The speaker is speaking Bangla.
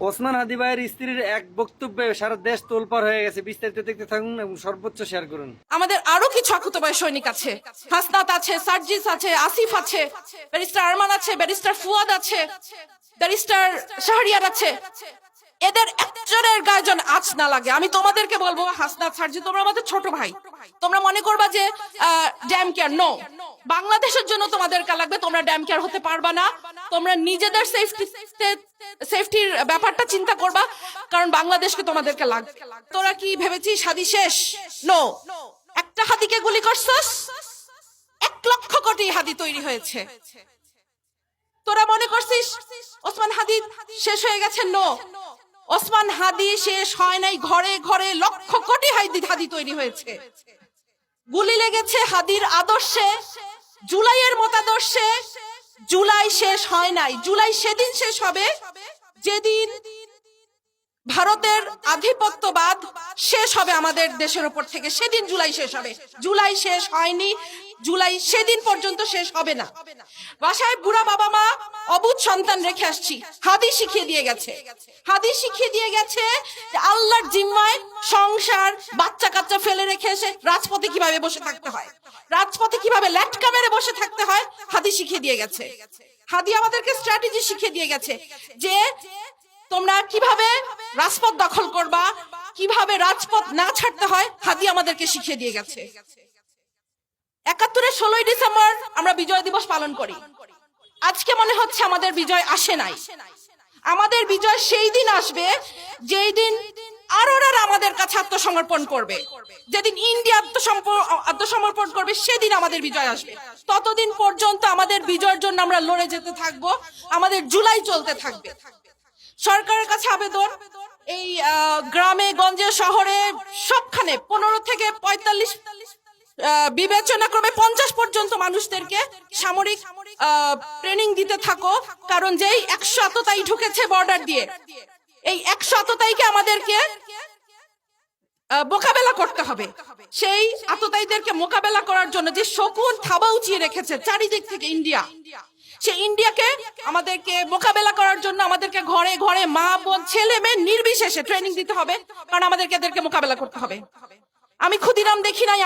ওসমান হাদি ভাইয়ের স্ত্রীর এক বক্তব্যে সারা দেশ তোলপাড় হয়ে গেছে। বিস্তারিত দেখতে থাকুন এবং সর্বোচ্চ শেয়ার করুন। আমাদের আরো কিছু আকুতোবায় সৈনিক আছে, হাসনাত আছে, সার্জিস আছে, আসিফ আছে, ব্যারিস্টার আরমান আছে, ব্যারিস্টার ফুয়াদ আছে, ব্যারিস্টার শাহরিয়ার আছে। এদের একজনের গায়ে যেন আঁচ না লাগে। আমি তোমাদেরকে বলবো, হাসনাত, সার্জিস, তোমরা আমাদের ছোট ভাই। তোমরা মনে করবা যে ড্যাম কেয়ার, নো, বাংলাদেশের জন্য তোমাদেরকে লাগবে, তোমরা ড্যাম কেয়ার হতে পারবা না। তোমরা নিজেদের সেফটির ব্যাপারটা চিন্তা করবা, কারণ বাংলাদেশকে তোমাদেরকে লাগবে। তোরা কি ভেবেছিস হাদি শেষ? নো, একটা হাদিকে গুলি করছস, 1,00,000 কোটি হাদি তৈরি হয়েছে। তোরা মনে করছিস ওসমান হাদি শেষ হয়ে গেছে? নো, ওসমান হাদি শেষ হয় নাই, ঘরে ঘরে লক্ষ কোটি হাদি তৈরি হয়েছে। গুলি লেগেছে হাদির আদর্শে, জুলাইয়ের মতাদর্শে। জুলাই শেষ হয় নাই। জুলাই সেদিন শেষ হবে যেদিন ভারতের আধিপত্যবাদ শেষ হবে আমাদের দেশের উপর থেকে, সেদিন জুলাই শেষ হবে। জুলাই শেষ হয়নি, জুলাই সেদিন পর্যন্ত শেষ হবে না। বাসায় বুড়া বাবা মা, অবুঝ সন্তান রেখে আসছি। হাদি শিখিয়ে দিয়ে গেছে, হাদি শিখিয়ে দিয়ে গেছে যে আল্লাহর জিম্মায় সংসার, বাচ্চা কাচ্চা ফেলে রেখে এসে রাজপথে কিভাবে বসে থাকতে হয়, রাজপথে কিভাবে ল্যাটকা মেরে বসে থাকতে হয়, হাদি শিখিয়ে দিয়ে গেছে। হাদি আমাদেরকে স্ট্র্যাটেজি শিখিয়ে দিয়ে গেছে যে তোমরা কিভাবে রাজপথ দখল করবা, কিভাবে রাজপথ না ছাড়তে হয়, হাদি আমাদেরকে শিখিয়ে দিয়ে গেছে। ৭১-এর ১৬ই ডিসেম্বর আমরা বিজয় দিবস পালন করি। আজকে মনে হচ্ছে আমাদের বিজয় আসে নাই। আমাদের বিজয় সেই দিন আসবে যেই দিন আরোরা আমাদের কাছে আত্মসমর্পণ করবে, যেদিন ইন্ডিয়া আত্মসমর্পণ করবে, সেদিন আমাদের বিজয় আসবে। ততদিন পর্যন্ত আমাদের বিজয়ের জন্য আমরা লড়ে যেতে থাকবো, আমাদের জুলাই চলতে থাকবে। সরকারের কাছে আবেদন, এই গ্রামে গঞ্জে শহরে সবখানে 15 থেকে 45, বিবেচনা ক্রমে 50 পর্যন্ত মানুষদেরকে সামরিক ট্রেনিং দিতে থাকো। কারণ যেই 100 আততায়ী ঢুকেছে বর্ডার দিয়ে, এই 100 আততায়ীকে আমাদেরকে মোকাবেলা করতে হবে। সেই আততায়ীদেরকে মোকাবেলা করার জন্য যে শকুন থাবা উঁচিয়ে রেখেছে চারিদিক থেকে ইন্ডিয়া, সেই ইন্ডিয়াকে আমাদেরকে মোকাবেলা করার জন্য আমাদেরকে ঘরে ঘরে মা বোন ছেলে মেয়ে নির্বিশেষে ট্রেনিং দিতে হবে, কারণ আমাদেরকে এদেরকে মোকাবেলা করতে হবে। আমি ক্ষুদিরাম দেখি নাই।